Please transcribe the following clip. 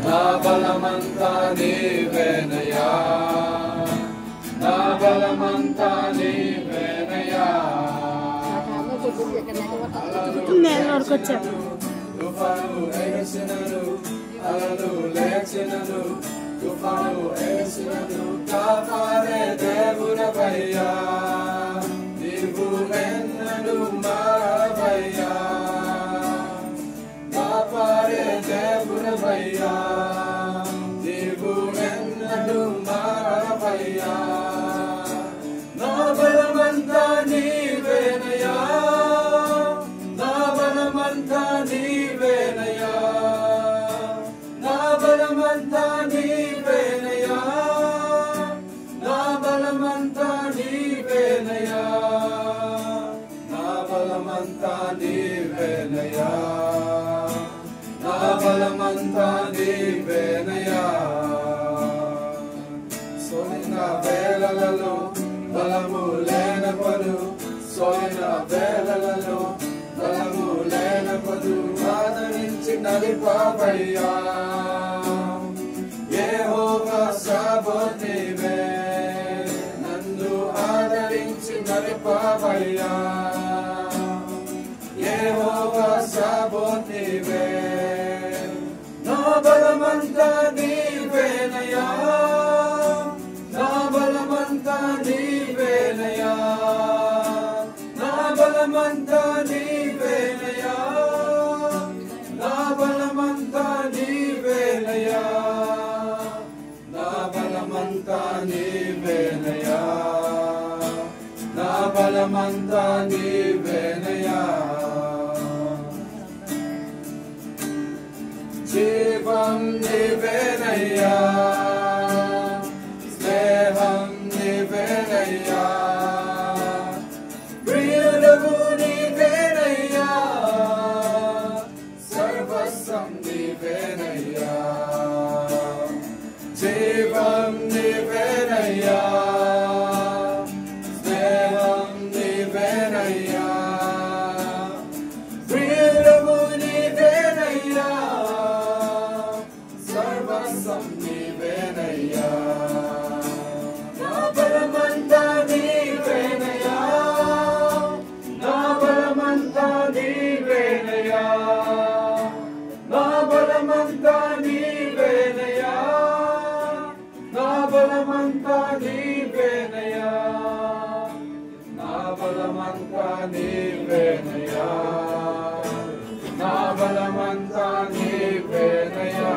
నా బలమంతా నీవేనయ్యా, నా బలమంతా నీవేనయ్యా. తుఫాను ఎగసినను, అలలు లేచినను, తుఫాను ఎగసినను, కాపాడే దేవుడవయ్యా, నీవు ఎన్నడూ మారవయ్యా, కాపాడే దేవుడవయ్యా, నీవు ఎన్నడూ మారవయ్యా. నా బలమంతా నీవేనయ్యా, నా బలమంతా నీవేనయ్యా, నా బలమంతా నీవేనయ్యా, నా బలమంతా నీవేనయ్యా, నా బలమంతా నీవేనయ్యా, నా బలమంతా నీవేనయ్యా. సోయిన వేళలలో బలము లేనప్పుడు, సోయిన వేళలలో బలము లేనప్పుడు ఆదరించి నడిపావయ్యా, యెహోవా సబాత్ నీవే, నన్ను ఆదరించి నడిపావయ్యా, యెహోవా సబాత్ నీవే. నా బలమంతా నీవేనయ్యా, నా బలమంతా నీవేనయ్యా, నా బలమంతా నీవేనయ్యా, నా బలమంతా నీవేనయ్యా, నా బలమంతా నీవేనయ్యా, నా బలమంతా నీవేనయ్యా. జీవం నీవేనయ్యా, స్నేహం నీవేనయ్యా, ప్రియుడవు నీవేనయ్యా, సర్వస్వం నీవేనయ్యా. జీవం నీవేనయ్యా, స్నేహం నీవేనయ్యా, ప్రియుడవు నీవేనయ్యా, సర్వస్వం నీవేనయ్యా. నా బలమంతా నీవేనయ్యా, నా బలమంతా నీవేనయ్యా, నా బలమంతా నీవేనయ్యా, నా బలమంతా నీవేనయ్యా, నా బలమంతా నీవేనయ్యా, నా బలమంతా నీవేనయ్యా.